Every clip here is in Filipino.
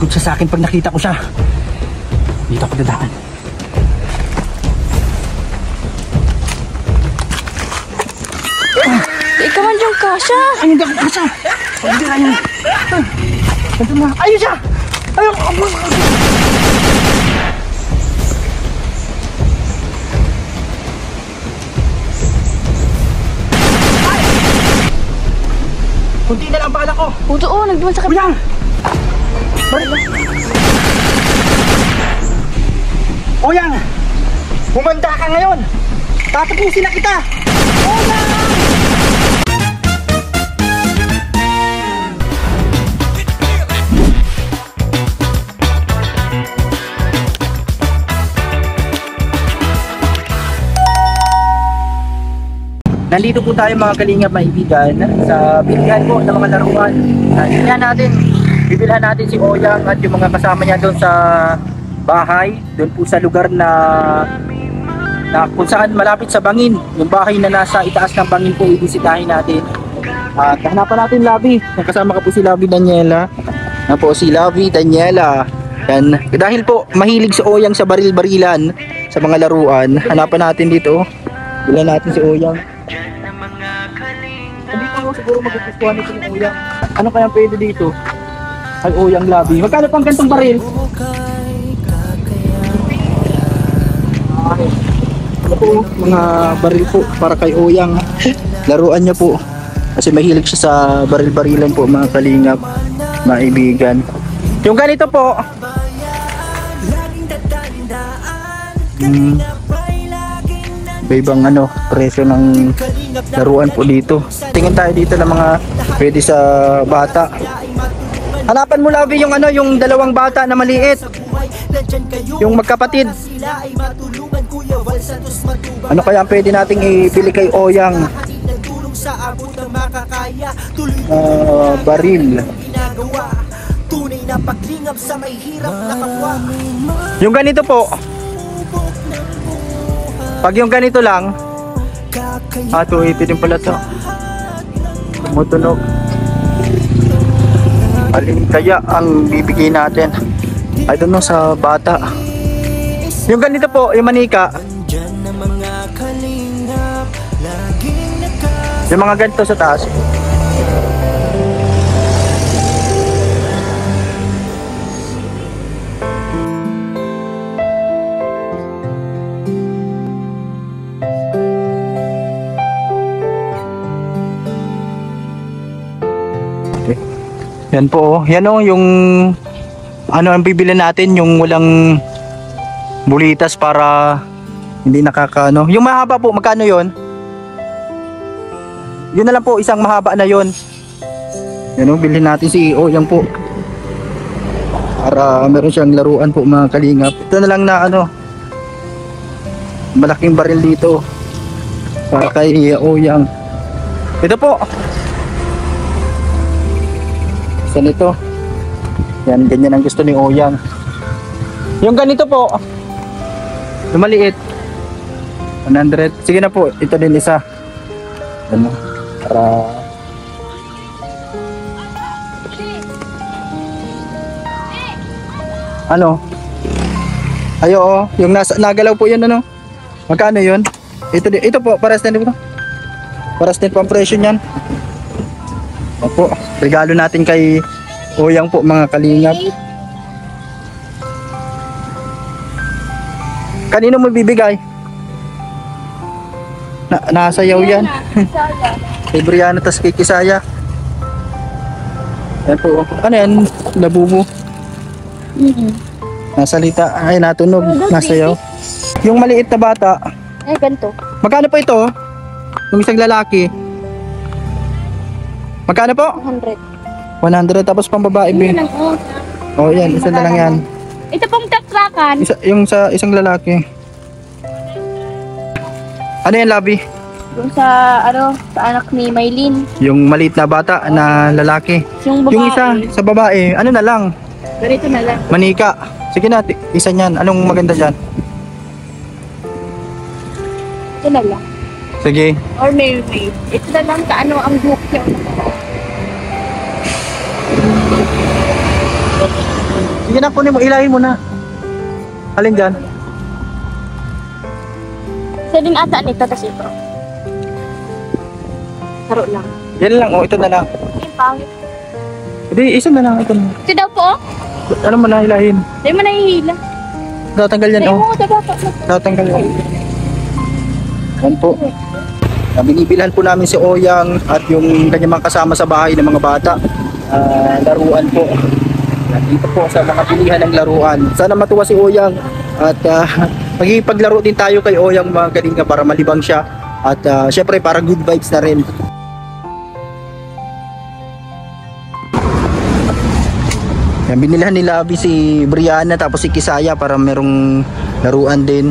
lagot siya sa akin pag nakita ko siya. Dito ako dadaan. Ikaw man yung kasha. Ay, hindi ako kasha. Hindi ka yan. Ayun siya. Ayun. Kunti na lang bala ko. Puto, nagduman sa kabila. Oyang, humanda ka ngayon. Tatapusin na kita. Oyang! Nandito po tayo mga kalingap maibigan sa bilihan po ng mga laruan. Bibilhan natin si Oyang at yung mga kasama niya doon sa bahay, doon po sa lugar na kung saan malapit sa bangin. Yung bahay na nasa itaas ng bangin po ibisitahin natin. At hanapan natin Labi. Kasama ka po si Labi Daniela. Yan po si Labi Daniela. Yan. Dahil po mahilig si Oyang sa baril-barilan sa mga laruan, hanapan natin dito. Bilan natin si Oyang. Hindi ko siguro magpupuan ito ng Oyang. Ano kaya pwede dito? Ay Oyang Labi. Magkano pang gantong baril? Ay, ano po, mga baril po para kay Oyang. Laruan niya po. Kasi mahilig siya sa baril-barilan po mga kalingap, maibigan. Yung ganito po. Ibang presyo ng laruan po dito. Tingin tayo dito ng mga pwede sa bata. Hanapan mo Labi yung yung dalawang bata na maliit. Yung magkapatid. Ano kaya ang pwede nating ibili kay Oyang? Baril. Yung ganito po. Pag yung ganito lang, 280 din pala to. Tumutunog. Alin kaya ang bibigay natin? I don't know, sa bata. Yung ganito po, yung manika. Yung mga ganito sa taas. Yan po, yan yung ang bibili natin, yung walang bulitas para hindi nakakaano. Yung mahaba po, magkano yon? Yun na lang po, isang mahaba na yon. Yan bilhin natin si Oyang po. Para meron siyang laruan po mga kalingap. Ito na lang na malaking baril dito para kay Oyang. Ito po. Saan ito? Yan, ganyan ang gusto ni Oyang. Yung ganito po, yung maliit, 100. Sige na po, ito din isa. Para ayo yung nagalaw po yun magkano yun? Ito po, paras din po. Paras din po ang presyo niyan. Opo, regalo natin kay Oyang po mga kalingap. Kanino mo bibigay? Nasayaw yan. Kay Brianna tas kay Kisaya. Yan po. Ano yan? Labubo. Nasalita. Ay, natunog. Nasayaw. Yung maliit na bata. Ay, ganito. Magkano po ito? Yung isang lalaki. Magkano po? 100. Tapos pang babae. Oh, yan. Isa na lang yan. Ito pong tatrakan. Yung sa isang lalaki. Ano yan, Labi? Yung sa anak ni Maylin. Yung maliit na bata na lalaki. Yung babae. Yung isa sa babae, ano na lang? Ganito na lang. Manika. Sige na, isa niyan. Anong maganda dyan? Ito na lang. Sige. Or maybe. Ito na lang ang hook niya. Sige na, kunin mo, ilahin mo na. Alin dyan? Isa din ata nito kasi ito. Laro lang. Yan lang, ito na lang. Ay, pangit. Hindi, isa na lang, ito na. Ito daw po, oh. Ano mo na, ilahin. Hindi mo nahihila. Tatanggal yan, Hindi oh. mo, diba? Tatanggal yan. Yan po. Binibilhan po namin si Oyang at yung kanyang mga kasama sa bahay ng mga bata. Laruan po. Dito po sa mga bilihan ng laruan. Sana matuwa si Oyang at maghipaglaro din tayo kay Oyang mga kalinga para malibang siya at syempre para good vibes na rin. Yan, binilhan nila Abby si Brianna tapos si Kisaya para merong laruan din.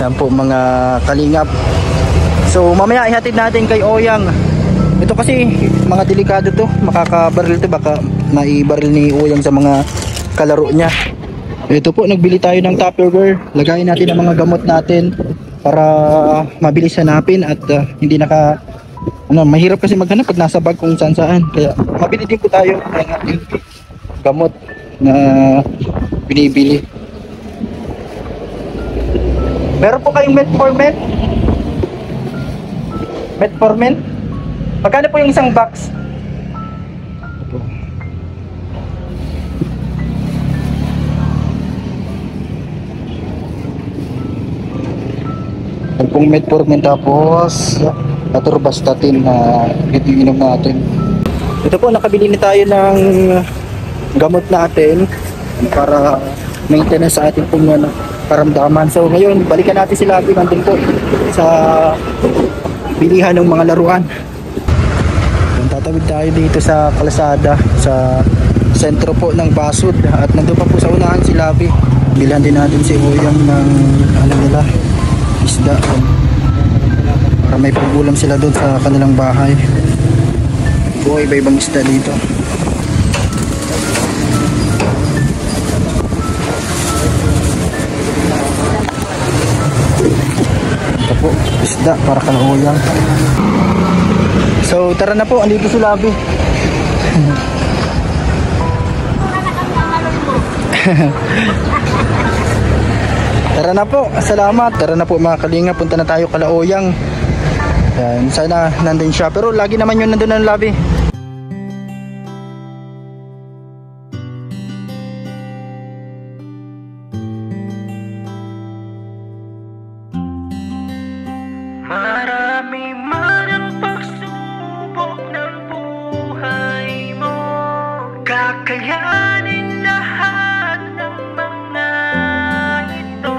Yan po mga kalingap. So mamaya ihatid natin kay Oyang. Ito kasi mga delikado to, makakabaril to, baka maibaril ni Oyang sa mga kalaro niya. Ito po, nagbili tayo ng Tupperware. Lagayin natin ang mga gamot natin para mabilis hanapin at hindi mahirap kasi maghanap pag nasa bag kung saan saan. Kaya mabili din po tayo ng ating gamot na binibili. Meron po kayong Metformin? Metformin? Magkano po yung isang box? Ito pong Metformin tapos atorvastatin na iniinom natin. Ito po, nakabili na tayo ng gamot natin para maintenance sa ating pong karamdaman. So ngayon, balikan natin sila nandun po sa bilihan ng mga laruan. Tatawid tayo dito sa kalsada sa sentro po ng Basud at nandun pa po sa unahan si Labi. Bilhan din natin si Oyang ng isda para may pag-ulam sila doon sa kanilang bahay. Po, iba-ibang isda dito. Ito po, isda para kay Oyang. So tara na po, andito si Labi. Tara na po, salamat. Tara na po mga kalinga, punta na tayo kala Oyang. Yan, sana nandun siya, pero lagi naman yun nandun ang Labi. Marami man ang pagsubok ng buhay mo, kakayanin lahat ng mga ito.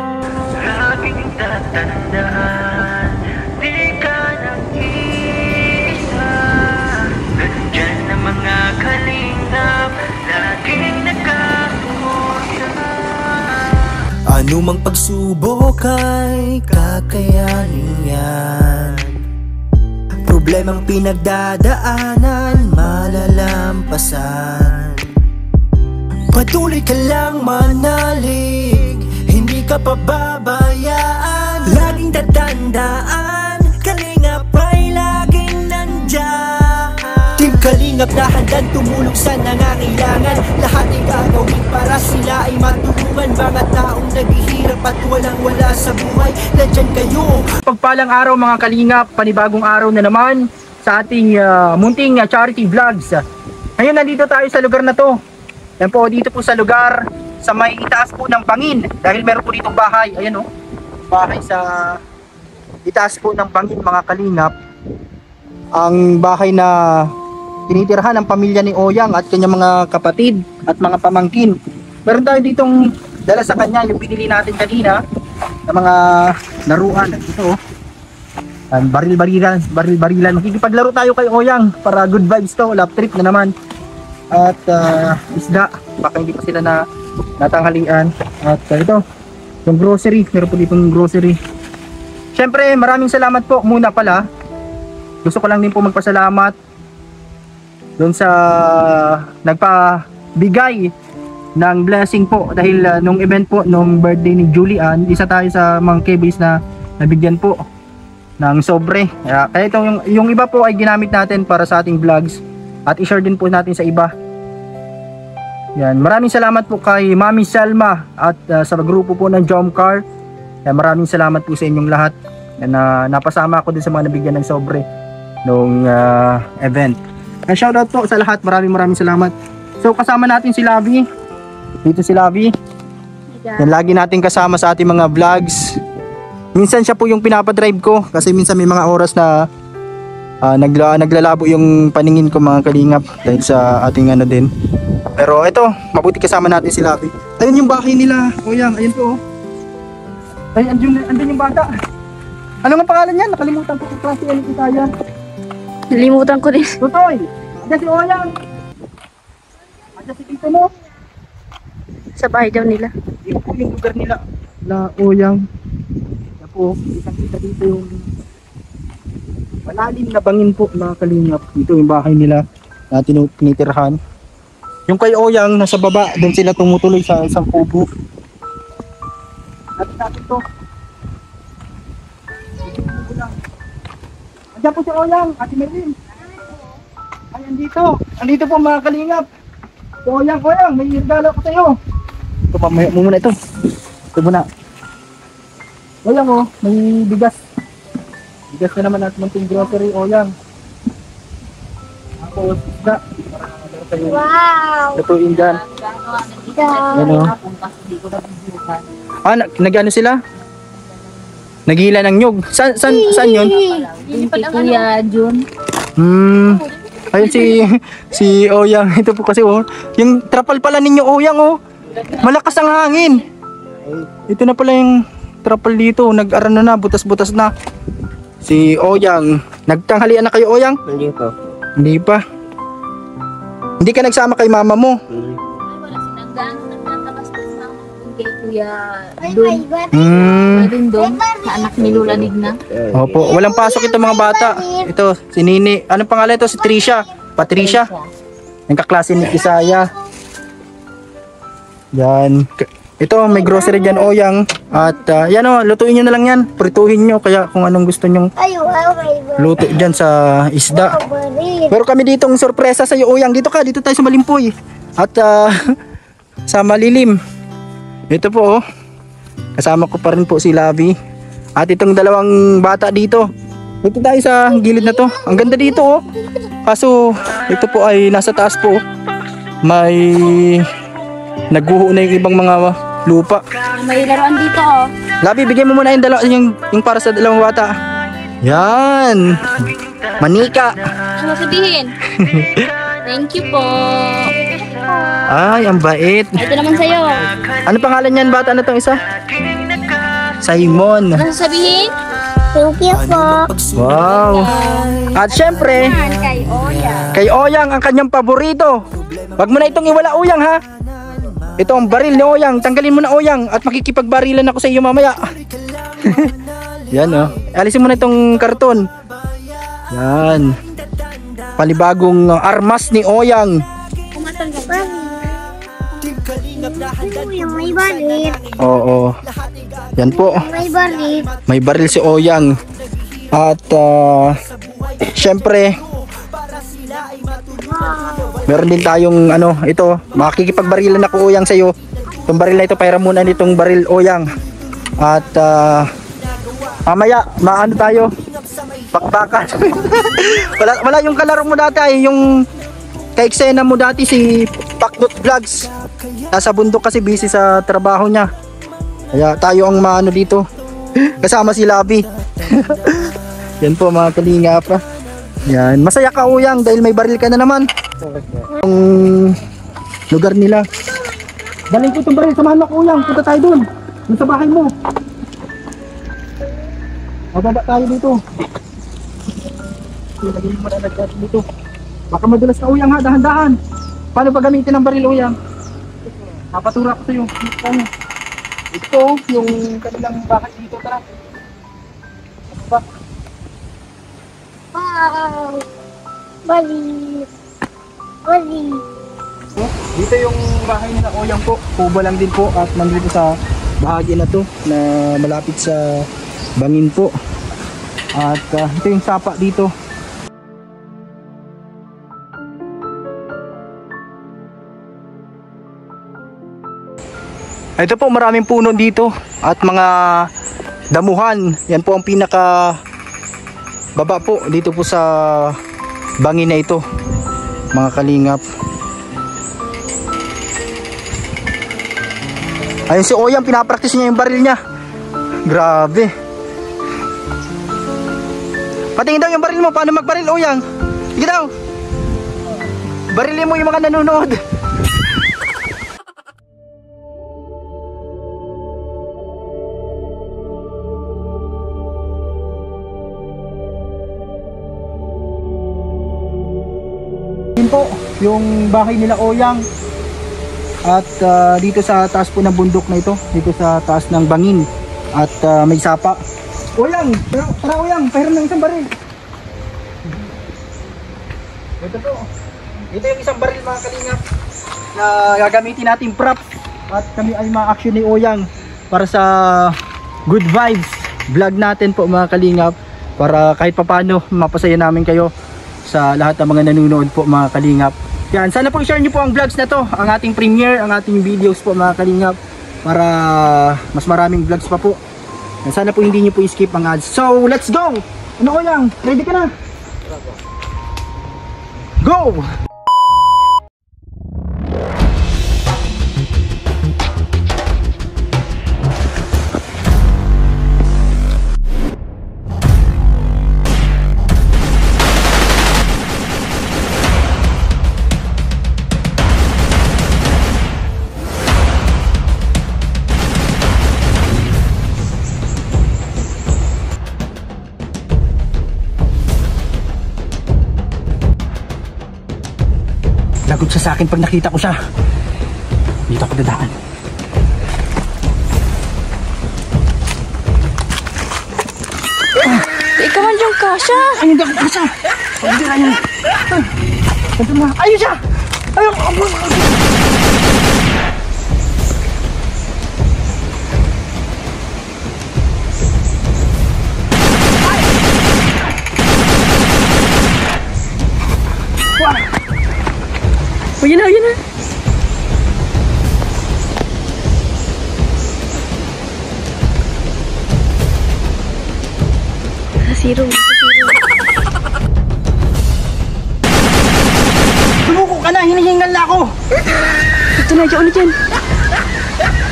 Laging tatandaan, di ka nag-iisa. Nandyan ang mga kalingap, laging nakasuporta. Anumang pagsubok ay kakayanin yan. Problemang pinagdadaanan, malalampasan. Patuloy ka lang manalig, hindi ka pababayaan. Laging tatandaan, kalingap ay laging nandyan. Team Kalingap na handang tumulong sa nangangailangan. Lahat ay gagawin para sila ay matulungan. Mga taong naghihirap at walang-wala sa buhay, nandyan kayo. Pagpalang araw mga kalingap, panibagong araw na naman sa ating munting charity vlogs. Ngayon nandito tayo sa lugar na to. Yan po, dito po sa lugar sa may itaas po ng Bangin. Dahil meron po ditong bahay, ayan o, bahay sa itaas po ng Bangin mga kalingap. Ang bahay na tinitirhan ng pamilya ni Oyang at kanyang mga kapatid at mga pamangkin. Meron tayo ditong dala sa kanya, yung binili natin kanina ng mga laruan. Ito oh, baril-barilan. Makikipaglaro tayo kay Oyang para good vibes to, love trip na naman. At isda, baka hindi pa sila natanghalian. At ito, yung grocery, meron po ditong grocery. Syempre maraming salamat po muna pala. Gusto ko lang din po magpasalamat doon sa nagpabigay ng blessing po dahil nung event po nung birthday ni Julian, isa tayo sa mga KBs na nabigyan po ng sobre. Kaya ito yung iba po ay ginamit natin para sa ating vlogs at i-share din po natin sa iba. Yan, maraming salamat po kay Mami Salma at sa grupo po ng Jomcar. Yan, maraming salamat po sa inyong lahat. Yan, napasama ako din sa mga nabigyan ng sobre nung event. Shoutout po sa lahat, maraming salamat. So kasama natin si Lavi. Dito si Lavi. Yan, lagi natin kasama sa ating mga vlogs. Minsan siya po yung pinapadrive ko kasi minsan may mga oras na naglalabo yung paningin ko mga kalingap dahil sa ating ano din. Pero ito, mabuti kasama natin si Lavi. Ayun yung bahay nila, Oyang, ayun po. Ay, andun yung bata. Ano nga pangalan niyan? Nakalimutan ko kung klase ano kita yan. Nalimutan ko din. Tutoy! Andiyan si Oyang! Andiyan si tito mo! Sa bahay daw nila. Dito po yung lugar nila na Oyang. Yan po, isang kita dito yung malalim na bangin po mga kalingap. Dito yung bahay nila na tinitirhan. Yung kay Oyang nasa baba, doon sila tumutuloy sa isang kubo. Natin to. Andiyan po si Oyang, Ate Merlin. Ay, andito po mga kalingap. Si Oyang, may regalo ko sa iyo. Ito, mamaya mo muna ito. Ito muna. Oyang oh, may bigas. Bigas na naman at munting grocery, Oyang. Ako, isda. Wow! Lutuin dyan. Ano? Nag-ano sila? Naghila ng nyug. Saan yun? Kuya Jun. Ayun si Oyang. Ito po kasi oh. Yung trapal pala ninyo, Oyang oh. Malakas ang hangin. Ito na pala yung trapal dito. Nag-arano na, butas-butas na. Si Oyang. Nagtanghalian na kayo, Oyang? Hindi po. Hindi pa. Hindi ka nagsama kay mama mo? Wala sinanggan. Nagtatakas pa sa kay Kuya Dun. Doon, sa anak ni Lola Digna. Opo, walang pasok ito mga bata. Ito, si Nini. Anong pangalan ito? Si Tricia. Patricia. Yung kaklase ni Isaya. Yan. Ito, may grocery dyan, Oyang. At yan o, lutuin nyo na lang yan. Prituhin nyo. Kaya kung anong gusto nyong luto dyan sa isda. Pero kami ditong sorpresa sa iyo, Oyang. Dito ka, dito tayo sa Malimpoy. At sa malilim. Ito po, oh. Kasama ko pa rin po si Lavi. At itong dalawang bata dito. Dito tayo sa gilid na to. Ang ganda dito, oh. Kaso, ito po ay nasa taas po. May nagguho na yung ibang mga lupa. May laruan dito, oh. Labi, bigyan mo muna yung para sa dalawang bata. Yan. Manika. Ano sabihin? Thank you po. Ay, ang bait. Ito naman sa'yo. Ano pangalan niyan, bata na tong isa? Simon. Ano sabihin? Thank you po. Wow. At syempre, Kay Oya. kay Oyang ang kanyang paborito. Wag mo na itong iwala, Oyang, ha? Ito ang baril ni Oyang. Tanggalin mo na, Oyang, at makikipagbarilan ako sa iyo mamaya. Yan, oh. Alisin mo na itong karton. Yan. Panibagong armas ni Oyang. May baril. Oo. Yan po. May baril. May baril si Oyang. At syempre, meron din tayong ano, ito, makikipagbarilan ako, Oyang, sa iyo. Itong baril na ito, pahiram muna nitong baril, Oyang. At mamaya, maano tayo? Bakbakan. wala yung kalaro mo dati ay yung kaiksena mo dati, si Pakdot Vlogs. Nasa bundok kasi busy sa trabaho niya. Kaya tayo ang maano dito. Kasama si Labi. Yan po mga kalingap. Yan, masaya ka, Oyang, dahil may baril ka na naman. Ang lugar nila. Dalhin ko itong baril, samahan mo ako, Oyang. Punta tayo dun sa bahay mo. Mababa tayo dito. Lagyan mo na dito. Baka madulas ka, Oyang, ha, dahan-dahan. Paano ba gamitin ang baril, Oyang? Napatura ko sa iyo. Ito yung kanilang bahay dito, tara. Ba? Wow. Balis. Balis. Dito yung bahay nila, Oyang po. Kubo lang din po at nandito sa bahagi na to na malapit sa bangin po. At ito yung sapa dito. Ito po, maraming puno dito at mga damuhan. Yan po ang pinaka baba po dito po sa bangin na ito, mga kalingap. Ayun si Oyang, pinapractice niya yung baril niya. Grabe. Patingin daw yung baril mo, paano magbaril, Oyang? Sige daw. Barilin mo yung mga nanonood. Yun po, yung bahay nila Oyang. At dito sa taas po ng bundok na ito, dito sa taas ng bangin. At may sapa. Oyang, tara Oyang, pahiram ng isang baril. Ito po. Ito yung isang baril, mga kalingap, na gagamitin natin prop. At kami ay ma-action ni Oyang para sa good vibes vlog natin po, mga kalingap. Para kahit papano mapasaya namin kayo sa lahat ng mga nanonood po, mga kalingap. Yan, sana po i-share nyo po ang vlogs na to, ang ating premiere, ang ating videos po, mga kalingap, para mas maraming vlogs pa po. Yan, sana po hindi nyo po i-skip ang ads. So, let's go! Ano Oyang? Ready ka na? Go! Lagot siya sa akin pag nakita ko siya. Dito ako dadaan. Ikaw man yung kasha. Ay, hindi ako kasya. Hindi na yun. Ito na. Ayun siya. Ayun. Oh, yun na, yun na. Zero. Tumuko ka na. Hinihingal na ako. Ito na, dyan ulit dyan.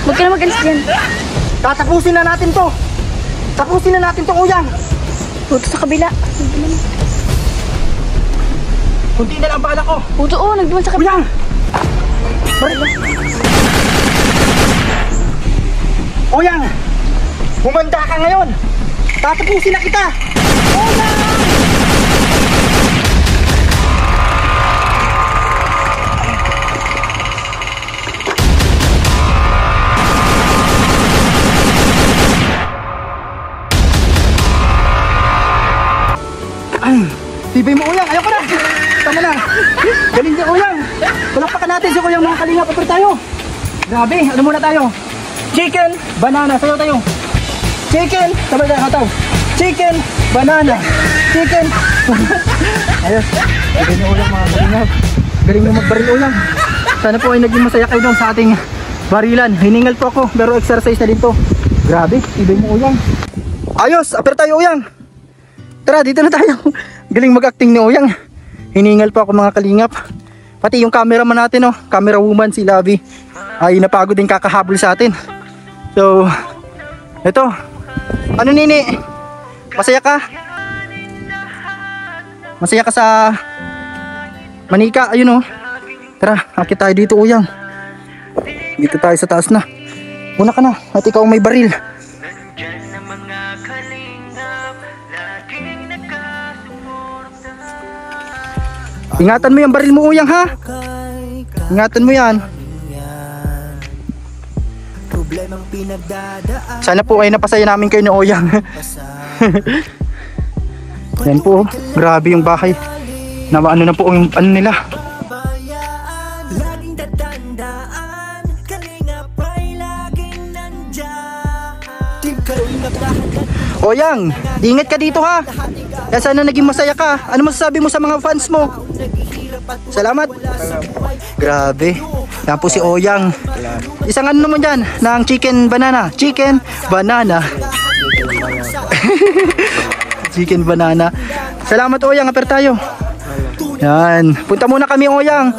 Huwag ka na mag-alis dyan. Tatapusin na natin to. Tapusin na natin to, Oyang. Puto sa kabila. Kunti na lang bala ko. Puto, oh, nagduman sa kabila. Oyang! Baril. Oyang! Humanda ka ngayon. Tatapusin na kita. Oyang! Tibay mo, Oyang. Ayoko na. Tama na. Galing niya, Oyang. Palakpakan natin si Oyang, mga kalingap. Apir tayo. Grabe. Ano muna tayo? Chicken, banana. Sayo tayo. Chicken. Sabay tayo kataw. Chicken, banana. Chicken. Ayos. Galing niya, Oyang, mga kalingap. Galing mo magbaril, Oyang. Sana po ay naging masaya kayo doon sa ating barilan. Hiningal po ako, pero exercise na din to. Grabe. Tibay mo, Oyang. Ayos. Apir tayo, Oyang. Tara, dito na tayo. Galing mag-acting ni Oyang. Hiningal pa ako, mga kalingap. Pati yung cameraman natin, oh, camera woman si Lavi, ay napagod din kakahabol sa atin. So, ito. Ano, Nini? Masaya ka? Masaya ka sa Manika? Ayun, oh. Tara, akit tayo dito, Oyang. Dito tayo sa taas na. Una ka na at ikaw may baril. Ingatan mo yung baril mo, Oyang, ha? Ingatan mo yan. Sana po ay napasaya namin kayo ni Oyang. Yan po, grabe yung bahay. Ano na po yung ano nila. Oyang, ingat ka dito, ha? Kaya sana naging masaya ka. Ano masasabi mo sa mga fans mo? Salamat. Grabe. Yan po si Oyang. Isang ano naman dyan, ng chicken banana. Chicken banana. Chicken banana. Salamat Oyang, aper tayo. Yan. Punta muna kami Oyang.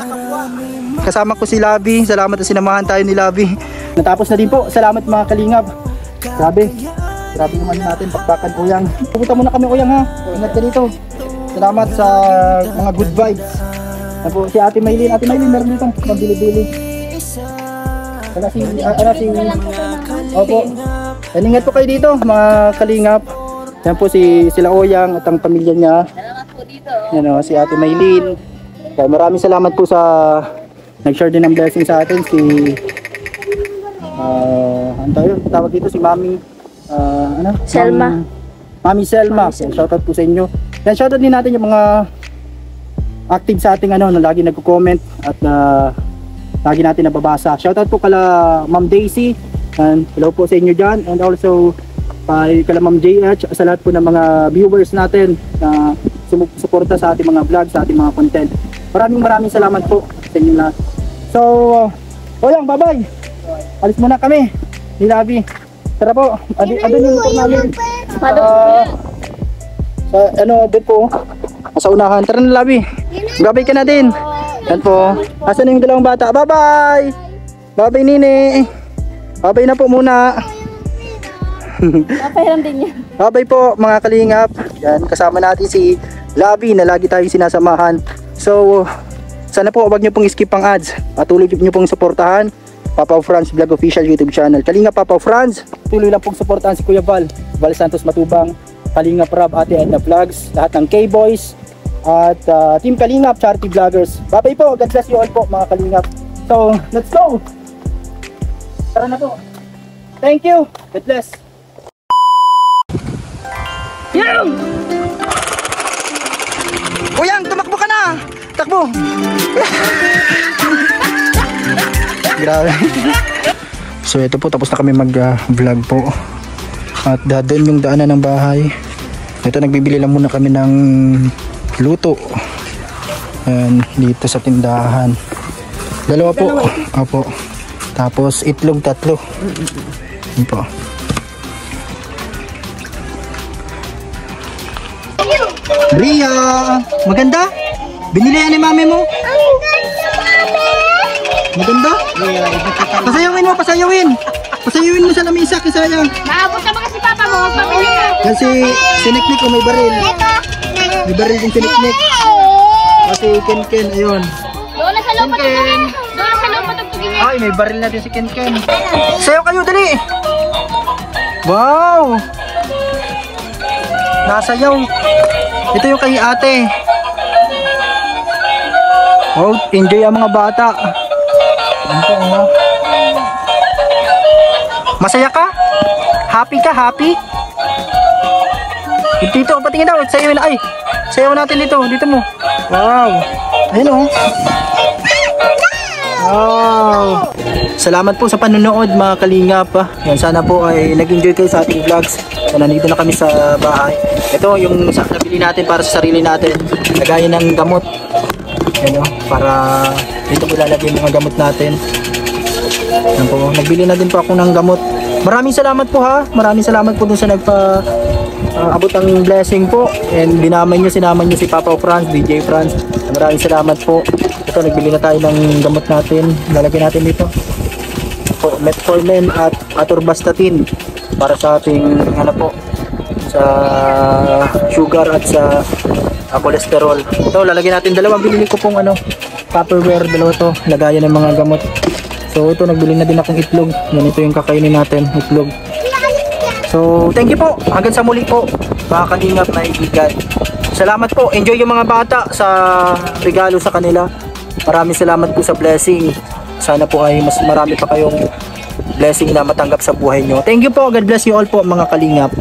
Kasama ko si Labi. Salamat na sinamahan tayo ni Labi. Natapos na din po. Salamat mga kalingap. Grabe. Grabe naman natin pakbakan Oyang. Pupunta muna kami Oyang ha. Ingat ka dito. Salamat sa mga good vibes. Yan po si Ate Maylin. Ate Maylin meron dito. Mabili-bili. Opo. Ingat po kayo dito mga kalingap. Yan po sila Oyang at ang pamilya niya. Salamat po dito. Yan o, si Ate Maylin. Kaya maraming salamat po sa nag-share din ng blessing sa atin. Si ano tayo? Tawag dito si Mami Selma. Mami Selma. Shoutout po sa inyo. Yan, shoutout din natin yung mga active sa ating na lagi nagko-comment at lagi natin nababasa. Shoutout po kala Ma'am Daisy. And hello po sa inyo dyan. And also kay kala Ma'am JH, sa lahat po ng mga viewers natin na sumusuporta sa ating mga vlog, sa ating mga content. Maraming salamat po sa inyo lahat. So, Oyang, bye-bye. Alis muna kami. Ni Labi. Tara po. Adun yung motor namin. Doon po. Sa unahan. Tara na Labi. Gabay ka na din. Yan po. Asan yung dalawang bata? Bye-bye. Bye-bye Nini. Bye-bye na po muna. Napahiram din yan. Bye-bye po mga kalingap. Yan, kasama natin si Labi na lagi tayong sinasamahan. So, sana po wag nyo pong skip ang ads. Patuloy nyo pong suportahan Papa Franz Vlog Official YouTube channel. Kalingap Papa Franz, tuloy lang pong suportahan si Kuya Val Santos Matubang, Kalingap Rob, Ate Edna Vlogs, lahat ng K-Boys at Team Kalingap Charity Vloggers. Bye-bye po, God bless you all po mga kalingap. So, let's go! Tara na po. Thank you, God bless. Uyang, tumakbo ka na! Takbo! Grabe. So ito po, tapos na kami mag-vlog po. At doon yung daanan ng bahay. Ito, nagbibili lang muna kami ng luto. Ayan, dito sa tindahan. Dalawa po. Opo. Tapos itlog 3. Ayan po. Bria! Maganda? Binili yan ni mami mo? Maganda? Pasayawin mo, pasayawin! Pasayawin mo sa lamisa, kisayang. Maabot ka ba kasi papa mo? Pamili ka. Yan si Niknik, may baril. May baril yung si Niknik. Kasi Ken, ayun. Doon na sa loob patugtugin. Doon na sa loob patugtugin. Ay, may baril natin si Ken. Sayaw kayo, dali! Wow! Nasayaw. Ito yung kay ate. Oh, enjoy ang mga bata. Masaya ka? Happy ka? Happy? Dito, patingin daw. Sayaw na. Ay, sayaw natin dito. Dito mo. Wow. Ayun oh. Wow. Salamat po sa panonood mga kalingap. Yan, sana po ay nag-enjoy kayo sa ating vlogs. So, nandito na kami sa bahay. Ito yung nabili natin para sa sarili natin. Lagayan ng gamot. Yan, para dito ko ilalagay yung mga gamot natin. Yan po. Nagbili na din po ako ng gamot. Maraming salamat po ha. Maraming salamat po dun sa abot ang blessing po. And sinama nyo si Papa Franz, DJ Franz. Maraming salamat po. Ito, nagbili na tayo ng gamot natin. Lalagyan natin dito. Metformin at atorvastatin para sa ating sa sugar at sa cholesterol. Ito, lalagyan natin dalawa. Binili ko pong Tupperware, dalawa to. Lagayan ng mga gamot. So ito, nagbili na din akong itlog. Yan, ito yung kakainin natin, itlog. So thank you po. Hanggang sa muli po mga kalingap na ibigan. Salamat po. Enjoy yung mga bata sa regalo sa kanila. Maraming salamat po sa blessing. Sana po ay mas marami pa kayong blessing na matanggap sa buhay nyo. Thank you po. God bless you all po mga kalingap.